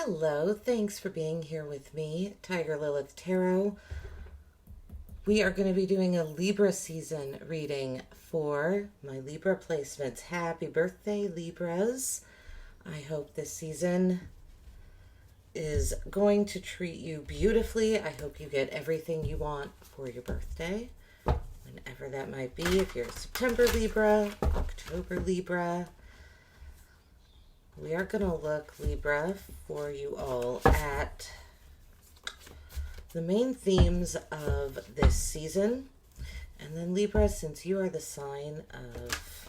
Hello, thanks for being here with me, Tiger Lilith Tarot. We are going to be doing a Libra season reading for my Libra placements. Happy birthday, Libras. I hope this season is going to treat you beautifully. I hope you get everything you want for your birthday, whenever that might be. If you're a September Libra, October Libra. We are going to look, Libra, for you all at the main themes of this season. And then Libra, since you are the sign of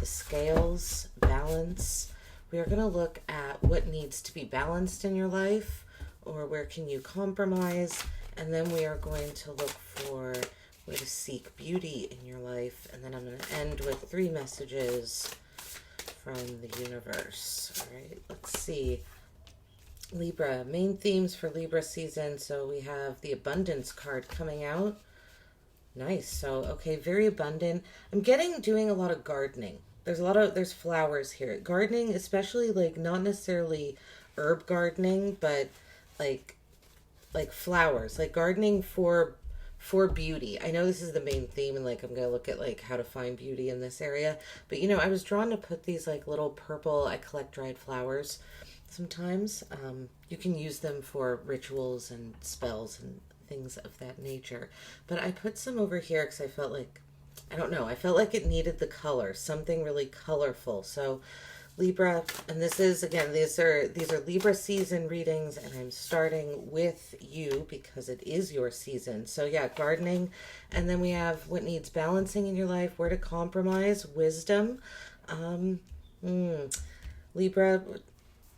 the scales, balance, we are going to look at what needs to be balanced in your life, or where can you compromise. And then we are going to look for where to seek beauty in your life. And then I'm going to end with 3 messages from the universe. All right, let's see. Libra, main themes for Libra season. So we have the abundance card coming out. Nice. So, okay, very abundant. I'm doing a lot of gardening. There's flowers here. Gardening, especially like not necessarily herb gardening, but like flowers, like gardening for beauty. I know this is the main theme, and like I'm gonna look at like how to find beauty in this area, but you know, I was drawn to put these like little purple, I collect dried flowers sometimes. You can use them for rituals and spells and things of that nature, but I put some over here because I felt like, I don't know, I felt like it needed the color, something really colorful. So Libra, and this is, again, these are Libra season readings, and I'm starting with you because it is your season. So yeah, gardening, and then we have what needs balancing in your life, where to compromise, wisdom. Libra,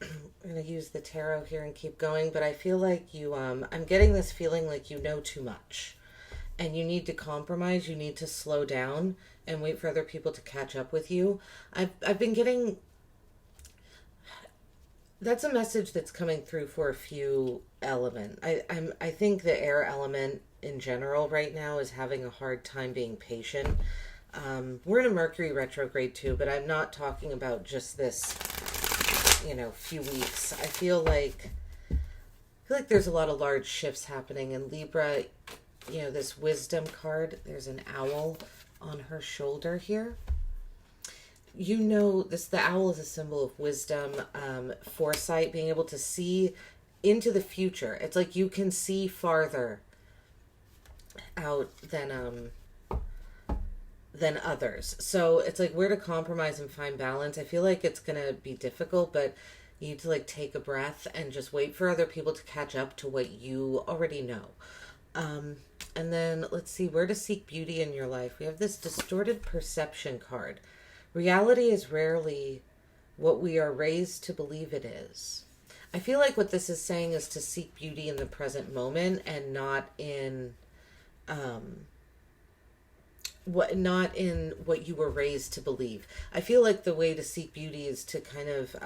I'm going to use the tarot here and keep going, but I feel like you, I'm getting this feeling like you know too much, and you need to compromise, you need to slow down and wait for other people to catch up with you. I've been getting... That's a message that's coming through for a few element. I think the air element in general right now is having a hard time being patient. We're in a Mercury retrograde too, but I'm not talking about just this, few weeks. I feel like there's a lot of large shifts happening in Libra. This wisdom card, there's an owl on her shoulder here. The owl is a symbol of wisdom, foresight, being able to see into the future. It's like you can see farther out than others. So it's like where to compromise and find balance. I feel like it's going to be difficult, but you need to like take a breath and just wait for other people to catch up to what you already know. And then let's see, where to seek beauty in your life. We have this distorted perception card. Reality is rarely what we are raised to believe it is. I feel like what this is saying is to seek beauty in the present moment and not in what you were raised to believe. I feel like the way to seek beauty is to kind of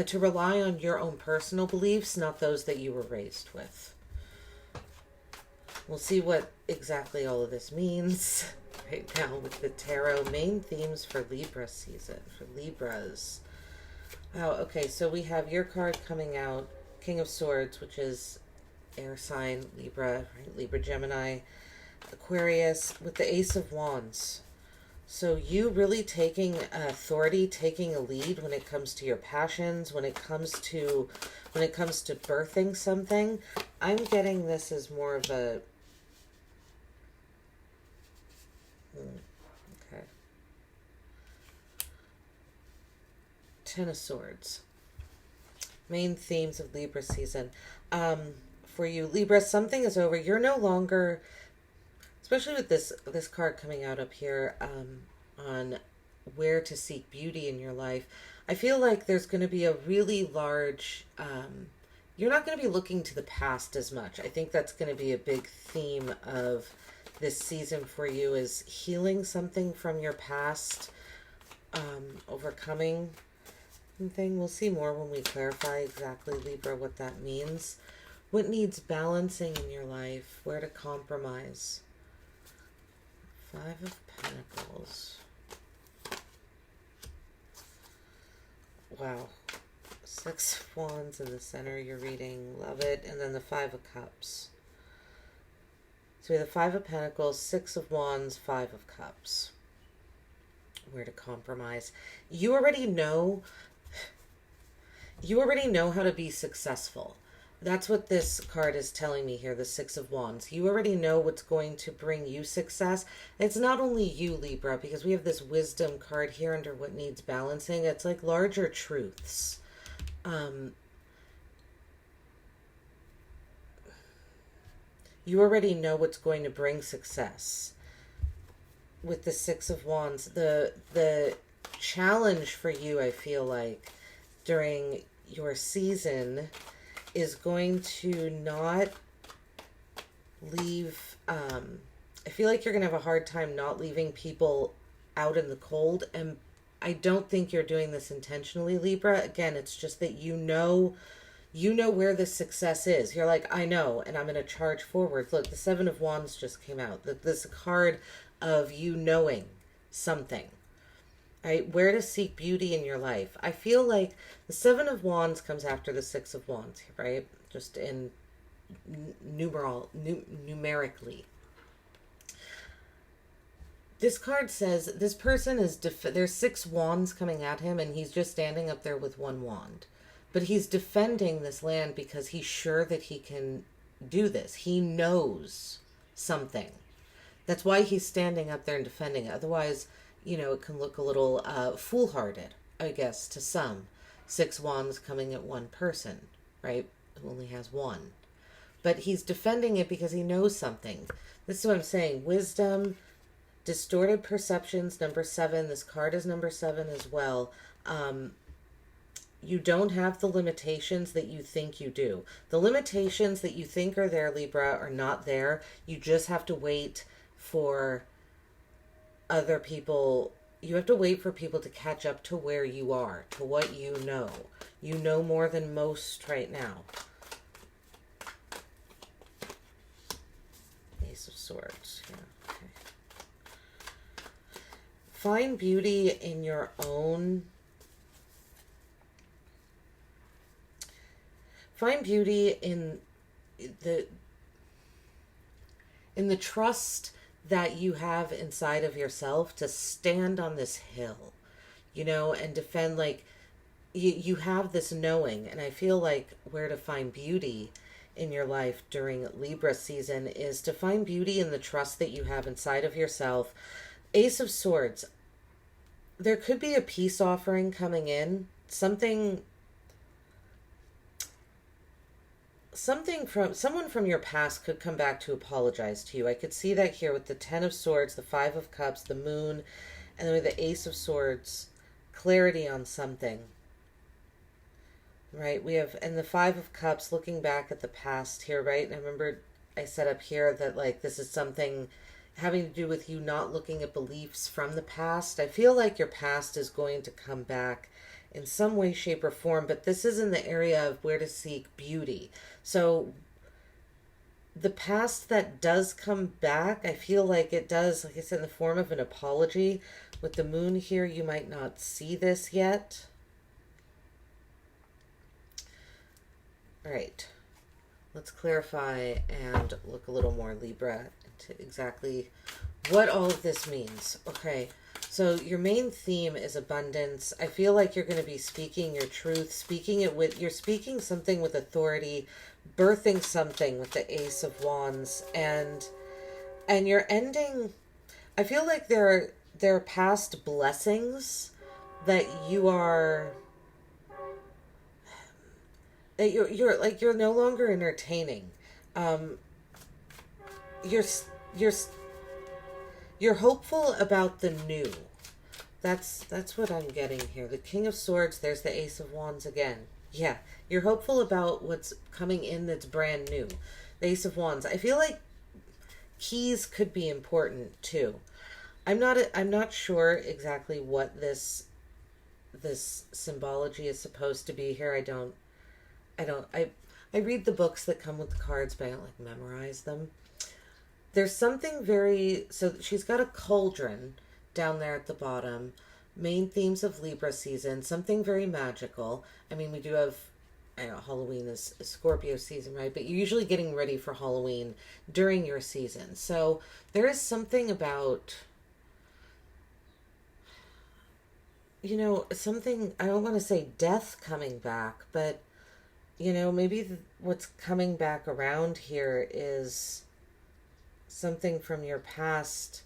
to rely on your own personal beliefs, not those that you were raised with. We'll see what exactly all of this means right now with the tarot. Main themes for Libra season, for Libras. Oh, okay, so we have your card coming out, King of Swords, which is air sign, Libra, right? Libra, Gemini, Aquarius, with the Ace of Wands. So you really taking authority, taking a lead when it comes to your passions, when it comes to birthing something. I'm getting this as more of a... Okay. 10 of Swords. Main themes of Libra season. For you, Libra, something is over. You're no longer, especially with this card coming out up here, on where to seek beauty in your life. I feel like there's going to be a really large... you're not going to be looking to the past as much. I think that's going to be a big theme of this season for you, is healing something from your past, overcoming something. We'll see more when we clarify exactly, Libra, what that means. What needs balancing in your life? Where to compromise? 5 of Pentacles. wow. 6 of Wands in the center, you're reading. Love it. And then the 5 of Cups. So we have the 5 of Pentacles, 6 of Wands, 5 of Cups. Where to compromise. You already know how to be successful. That's what this card is telling me here, the 6 of Wands. You already know what's going to bring you success. It's not only you, Libra, because we have this wisdom card here under what needs balancing. It's like larger truths. You already know what's going to bring success. With the 6 of Wands, the challenge for you, I feel like, during your season is going to not leave, I feel like you're going to have a hard time not leaving people out in the cold. And I don't think you're doing this intentionally, Libra. Again, it's just that you know where the success is. You're like, I know, and I'm going to charge forward. Look, the 7 of Wands just came out. This card of you knowing something, right? Where to seek beauty in your life. I feel like the 7 of Wands comes after the 6 of Wands, right? Just in numerically. This card says this person is, there's 6 wands coming at him and he's just standing up there with 1 wand. But he's defending this land because he's sure that he can do this. He knows something. That's why he's standing up there and defending it. Otherwise, you know, it can look a little foolhardy, I guess, to some. 6 wands coming at one person, right? Who only has 1. But he's defending it because he knows something. This is what I'm saying. Wisdom, distorted perceptions, number 7. This card is number 7 as well. You don't have the limitations that you think you do. The limitations that you think are there, Libra, are not there. You just have to wait for other people. You have to wait for people to catch up to where you are, to what you know. You know more than most right now. Ace of Swords. Yeah, okay. Find beauty in your own. Find beauty in the trust that you have inside of yourself to stand on this hill, you know, and defend. Like you have this knowing, and I feel like where to find beauty in your life during Libra season is to find beauty in the trust that you have inside of yourself. Ace of Swords. There could be a peace offering coming in, something from someone from your past could come back to apologize to you. I could see that here with the 10 of Swords, the 5 of Cups, the Moon, and then with the Ace of Swords, clarity on something. Right? We have, and the 5 of Cups, looking back at the past here, right? And I remember I set up here that like this is something having to do with you not looking at beliefs from the past. I feel like your past is going to come back in some way, shape, or form, but this is in the area of where to seek beauty. So the past that does come back, I feel like it does, like I said, in the form of an apology. With the Moon here, you might not see this yet. All right, let's clarify and look a little more, Libra, into exactly what all of this means. Okay. So your main theme is abundance. I feel like you're going to be speaking your truth, you're speaking something with authority, birthing something with the Ace of Wands, and you're ending. I feel like there are past blessings that you're no longer entertaining. You're hopeful about the new. That's what I'm getting here. The King of Swords, there's the Ace of Wands again. Yeah, you're hopeful about what's coming in that's brand new. The Ace of Wands. I feel like keys could be important too. I'm not sure exactly what this symbology is supposed to be here. I read the books that come with the cards, but I don't like memorize them. There's something so she's got a cauldron down there at the bottom. Main themes of Libra season, something very magical. I mean, we do have, I know Halloween is Scorpio season, right? But you're usually getting ready for Halloween during your season. So there is something about, something, I don't want to say death coming back, but, maybe what's coming back around here is something from your past,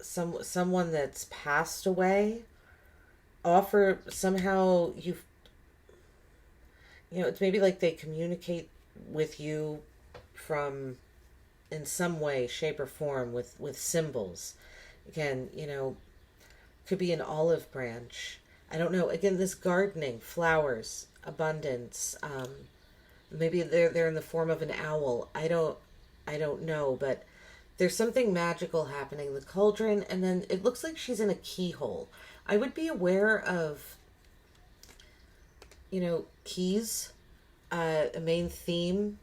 someone that's passed away, offer somehow it's maybe like they communicate with you from in some way, shape, or form with symbols. Again, could be an olive branch. I don't know. Again, this gardening, flowers, abundance. Maybe they're in the form of an owl. I don't know, but there's something magical happening. The cauldron, and then it looks like she's in a keyhole. I would be aware of, keys. A main theme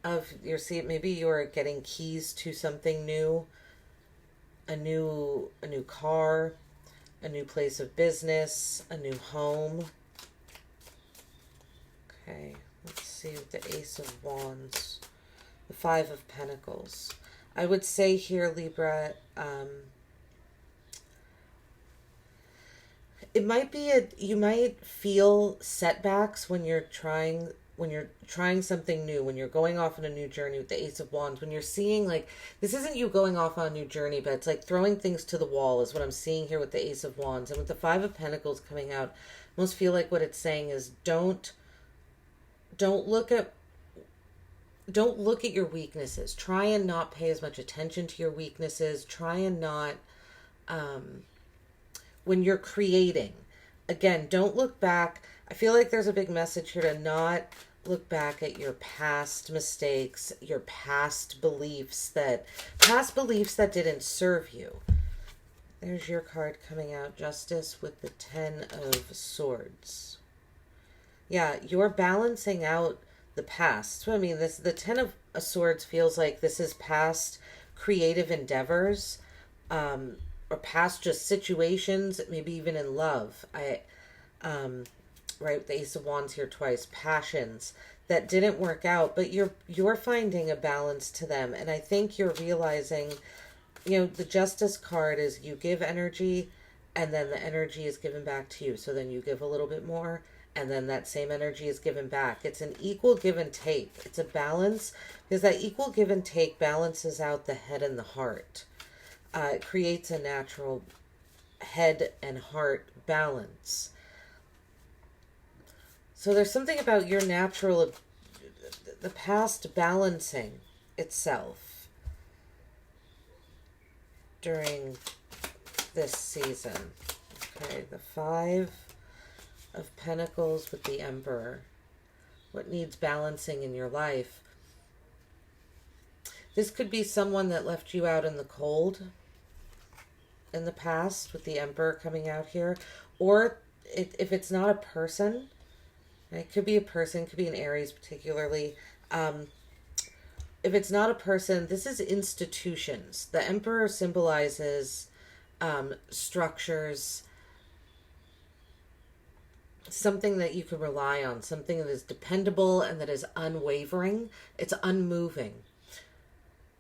of your seat. Maybe you're getting keys to something new, a new car, a new place of business, a new home. Okay, let's see with the Ace of Wands, the Five of Pentacles. I would say here, Libra, it might be you might feel setbacks when you're trying something new, when you're going off on a new journey with the Ace of Wands, when you're seeing, like, this isn't you going off on a new journey, but it's like throwing things to the wall is what I'm seeing here with the Ace of Wands. And with the Five of Pentacles coming out, I almost feel like what it's saying is don't look at your weaknesses. Try and not pay as much attention to your weaknesses. Try and not, when you're creating, again, don't look back. I feel like there's a big message here to not look back at your past mistakes, your past beliefs that didn't serve you. There's your card coming out, Justice, with the Ten of Swords. Yeah, you're balancing out the past. So, I mean, the Ten of Swords feels like this is past creative endeavors, or past just situations, maybe even in love. Right, the Ace of Wands here twice, passions that didn't work out, but you're finding a balance to them. And I think you're realizing, the Justice card is you give energy and then the energy is given back to you. So then you give a little bit more and then that same energy is given back. It's an equal give and take. It's a balance, because that equal give and take balances out the head and the heart. It creates a natural head and heart balance. So there's something about your natural, the past balancing itself during this season. Okay, the Five of Pentacles with the Emperor. What needs balancing in your life? This could be someone that left you out in the cold in the past, with the Emperor coming out here. Or if it's not a person, it could be a person, could be an Aries particularly. If it's not a person, this is institutions. The Emperor symbolizes structures, something that you can rely on, something that is dependable and that is unwavering. It's unmoving.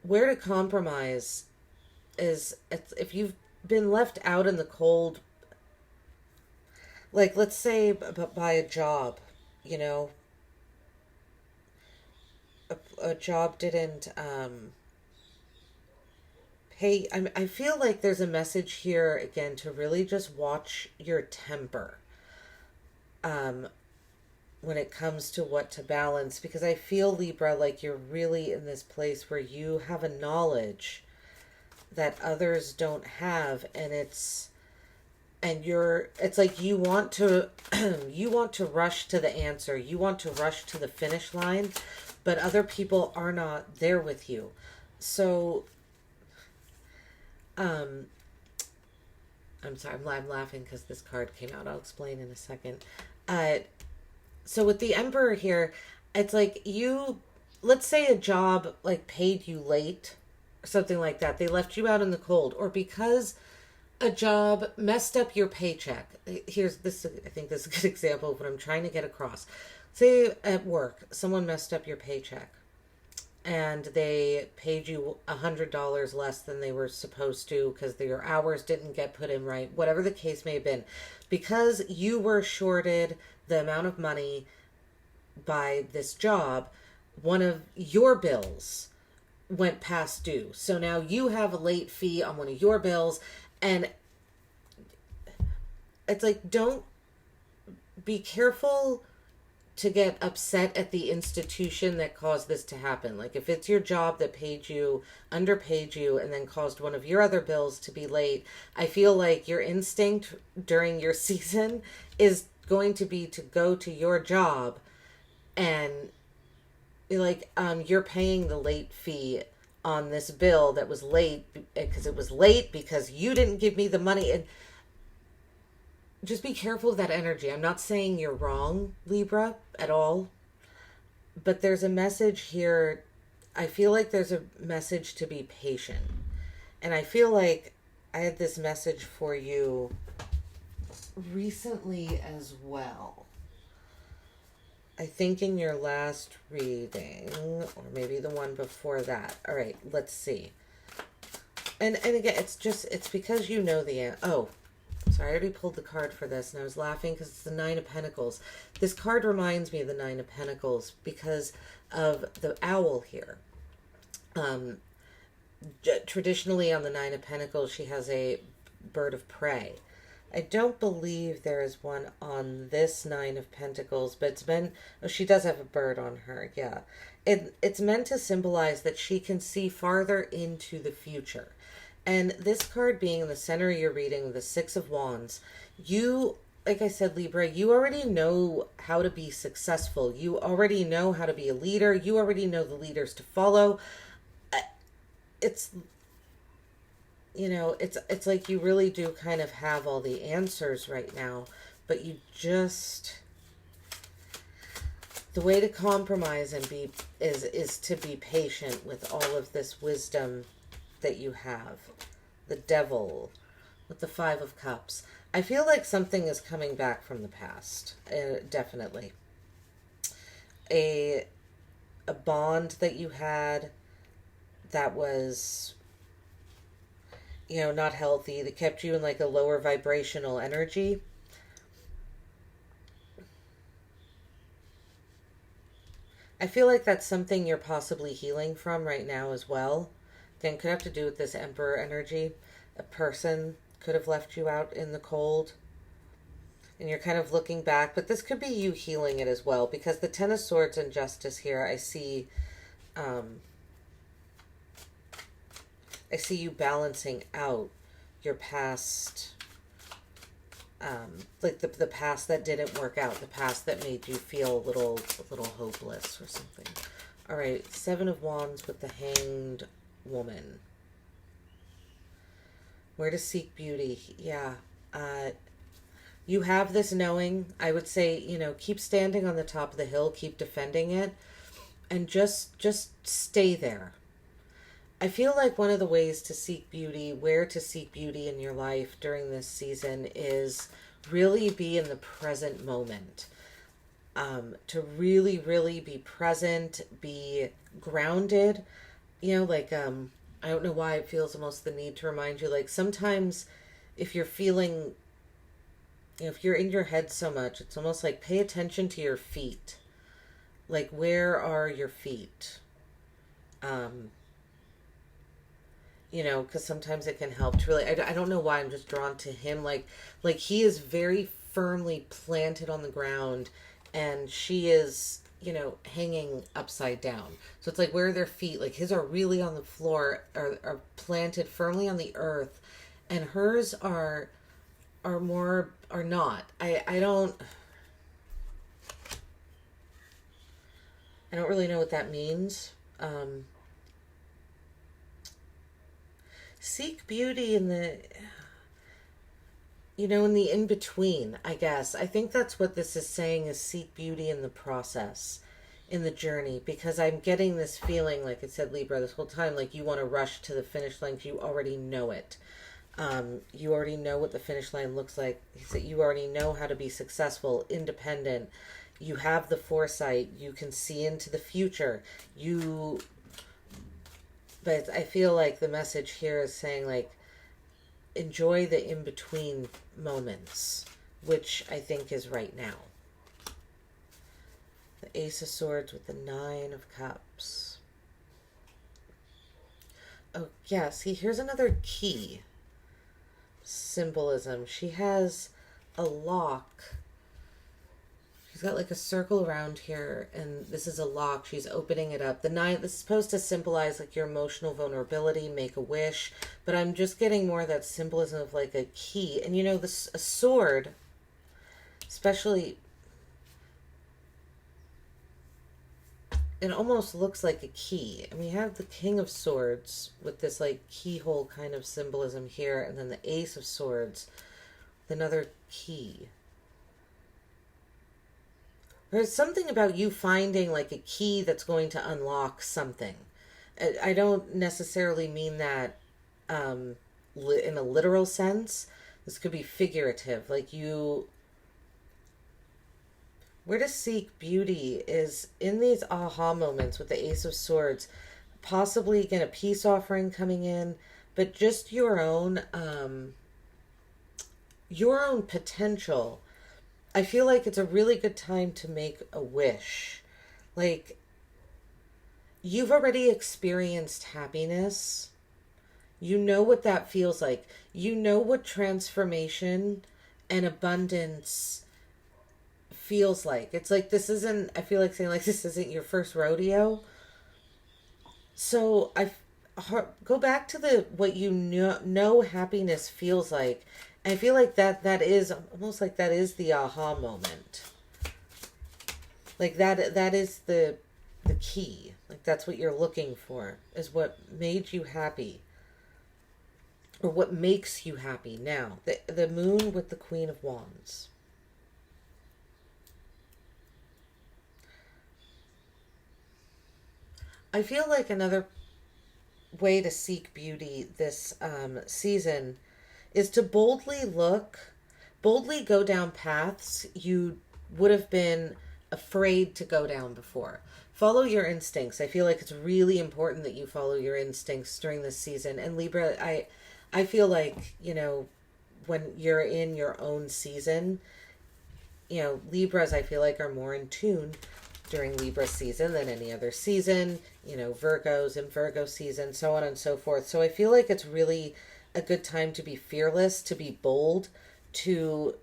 Where to compromise is, if you've been left out in the cold, like let's say by a job, a job didn't pay. I feel like there's a message here again to really just watch your temper when it comes to what to balance, because I feel, Libra, like you're really in this place where you have a knowledge that others don't have, and it's like you want to you want to rush to the answer, you want to rush to the finish line, but other people are not there with you. So I'm sorry, I'm laughing because this card came out. I'll explain in a second. So with the Emperor here, it's like let's say a job like paid you late or something like that. They left you out in the cold, or because a job messed up your paycheck. Here's this, I think this is a good example of what I'm trying to get across. Say at work, someone messed up your paycheck and they paid you $100 less than they were supposed to because your hours didn't get put in right, whatever the case may have been. Because you were shorted the amount of money by this job, one of your bills went past due. So now you have a late fee on one of your bills, and it's like, don't be careful to get upset at the institution that caused this to happen. Like if it's your job that paid you, underpaid you, and then caused one of your other bills to be late, I feel like your instinct during your season is going to be to go to your job and like, you're paying the late fee on this bill that was late because it was late because you didn't give me the money. And just be careful of that energy. I'm not saying you're wrong, Libra, at all. But there's a message here. I feel like there's a message to be patient. And I feel like I had this message for you recently as well. I think in your last reading, or maybe the one before that. All right, let's see. And again, it's because you know the answer. Oh, sorry, I already pulled the card for this, and I was laughing because it's the Nine of Pentacles. This card reminds me of the Nine of Pentacles because of the owl here. Traditionally on the Nine of Pentacles, she has a bird of prey. I don't believe there is one on this Nine of Pentacles, but she does have a bird on her, yeah. It's meant to symbolize that she can see farther into the future. And this card being in the center of your reading, the Six of Wands, you, like I said, Libra, you already know how to be successful. You already know how to be a leader. You already know the leaders to follow. It's like you really do kind of have all the answers right now, but you just, the way to compromise and be is to be patient with all of this wisdom that you have. The Devil with the Five of Cups. I feel like something is coming back from the past. Definitely. A bond that you had that was, not healthy, that kept you in like a lower vibrational energy. I feel like that's something you're possibly healing from right now as well. Again, could have to do with this Emperor energy. A person could have left you out in the cold. And you're kind of looking back, but this could be you healing it as well, because the Ten of Swords and Justice here, I see you balancing out your past, like the past that didn't work out, the past that made you feel a little hopeless or something. All right, Seven of Wands with the Hanged Woman. Where to seek beauty? Yeah. You have this knowing. I would say, keep standing on the top of the hill, keep defending it, and just stay there. I feel like one of the ways to seek beauty, where to seek beauty in your life during this season, is really be in the present moment. To really, really be present, be grounded. I don't know why it feels almost the need to remind you, like sometimes if you're feeling, if you're in your head so much, it's almost like pay attention to your feet. Like, where are your feet? Because sometimes it can help to really, I don't know why I'm just drawn to him. Like he is very firmly planted on the ground and she is, hanging upside down. So it's like, where are their feet? Like his are really on the floor, are planted firmly on the earth, and hers are not. I don't really know what that means. Seek beauty in the, in the in-between, I guess. I think that's what this is saying, is seek beauty in the process, in the journey, because I'm getting this feeling, like I said, Libra, this whole time, like you want to rush to the finish line, you already know it. You already know what the finish line looks like. He said you already know how to be successful, independent. You have the foresight. You can see into the future. But I feel like the message here is saying, like, enjoy the in-between moments, which I think is right now. The Ace of Swords with the Nine of Cups. Oh, yeah, see, here's another key symbolism. She has a lock. She's got like a circle around here, and this is a lock. She's opening it up. The nine, this is supposed to symbolize like your emotional vulnerability, make a wish, but I'm just getting more of that symbolism of like a key. And you know, this a sword, especially, it almost looks like a key. And we have the King of Swords with this like keyhole kind of symbolism here, and then the Ace of Swords with another key. There's something about you finding like a key that's going to unlock something. I don't necessarily mean that in a literal sense. This could be figurative. Like you, where to seek beauty is in these aha moments with the Ace of Swords. Possibly again a peace offering coming in, but just your own potential. I feel like it's a really good time to make a wish. Like, you've already experienced happiness. You know what that feels like. You know what transformation and abundance feels like. It's like this isn't, I feel like saying like this isn't your first rodeo. So go back to what you know happiness feels like. I feel like that is almost like that is the aha moment. Like that is the key. Like that's what you're looking for, is what made you happy. Or what makes you happy now. The Moon with the Queen of Wands. I feel like another way to seek beauty this season is to boldly go down paths you would have been afraid to go down before. Follow your instincts. I feel like it's really important that you follow your instincts during this season. And Libra, I feel like, you know, when you're in your own season, you know, Libras I feel like are more in tune during Libra season than any other season. You know, Virgos in Virgo season, so on and so forth. So I feel like it's really a good time to be fearless, to be bold, to,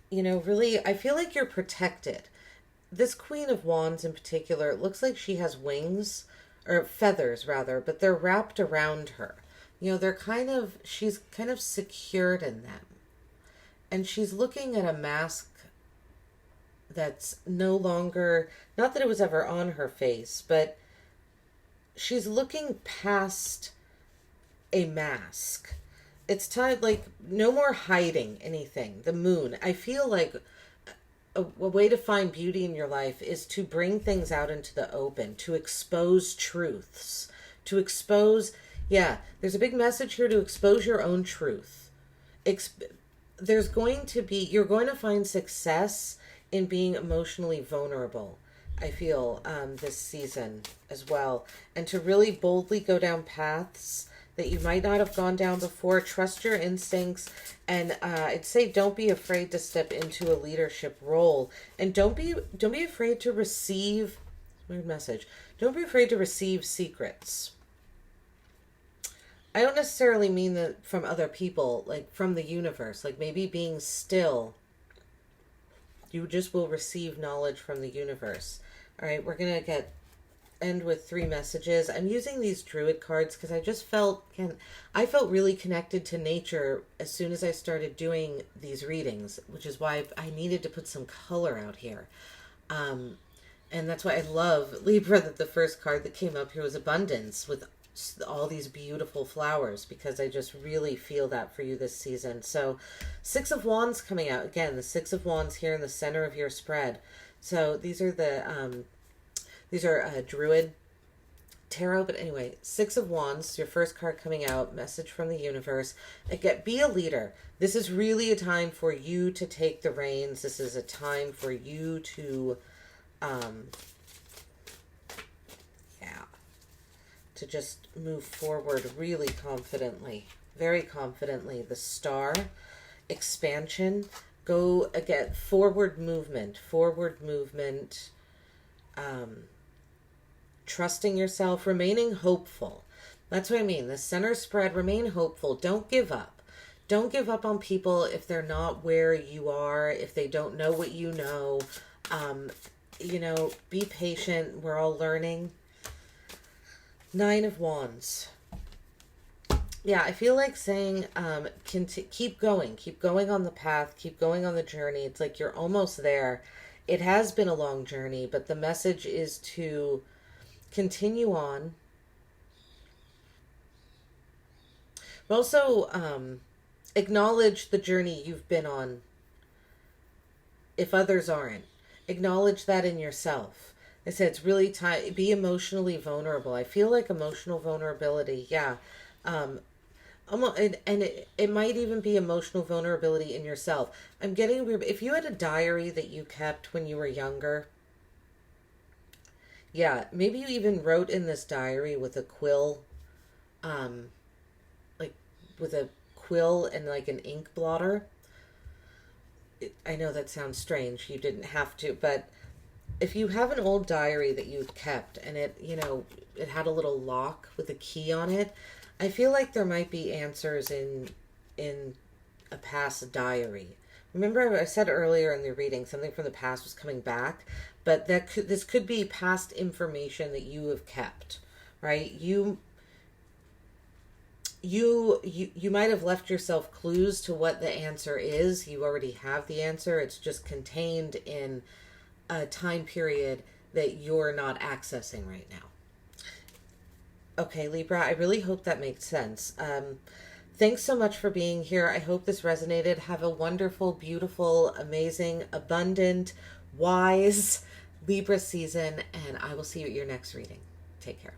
you know, really, I feel like you're protected. This Queen of Wands in particular, it looks like she has wings, or feathers rather, but they're wrapped around her. You know, she's kind of secured in them. And she's looking at a mask that's no longer, not that it was ever on her face, but she's looking past a mask. It's time, like, no more hiding anything. The Moon. I feel like a way to find beauty in your life is to bring things out into the open, to expose truths, to expose, there's a big message here to expose your own truth. You're going to find success in being emotionally vulnerable, I feel, this season as well. And to really boldly go down paths that you might not have gone down before. Trust your instincts, and I'd say don't be afraid to step into a leadership role, and don't be afraid to receive. Weird message. Don't be afraid to receive secrets. I don't necessarily mean that from other people, like from the universe. Like maybe being still, you just will receive knowledge from the universe. All right, we're gonna end with 3 messages. I'm using these Druid cards because I just felt really connected to nature as soon as I started doing these readings, which is why I needed to put some color out here. And that's why I love Libra, that the first card that came up here was abundance with all these beautiful flowers, because I just really feel that for you this season. So 6 of Wands coming out. Again, the 6 of Wands here in the center of your spread. So these are Druid tarot, but anyway, Six of Wands, your first card coming out, message from the universe. Again, be a leader. This is really a time for you to take the reins. This is a time for you to, to just move forward really confidently, very confidently. The Star, expansion, go again, forward movement, trusting yourself, remaining hopeful. That's what I mean. The center spread, remain hopeful. Don't give up. Don't give up on people if they're not where you are, if they don't know what you know. You know, be patient. We're all learning. Nine of Wands. Yeah, I feel like saying, keep going on the path, keep going on the journey. It's like you're almost there. It has been a long journey, but the message is to continue on. Also, acknowledge the journey you've been on. If others aren't, acknowledge that in yourself. I said it's really time. Be emotionally vulnerable. I feel like emotional vulnerability. Yeah, and it might even be emotional vulnerability in yourself. I'm getting weird. If you had a diary that you kept when you were younger, yeah, maybe you even wrote in this diary with a quill, like with a quill and like an ink blotter. I know that sounds strange. You didn't have to, but if you have an old diary that you kept and it, you know, it had a little lock with a key on it, I feel like there might be answers in a past diary. Remember I said earlier in the reading something from the past was coming back, but this could be past information that you have kept, right? You might have left yourself clues to what the answer is. You already have the answer. It's just contained in a time period that you're not accessing right now. Okay, Libra, I really hope that makes sense. Thanks so much for being here. I hope this resonated. Have a wonderful, beautiful, amazing, abundant, wise Libra season, and I will see you at your next reading. Take care.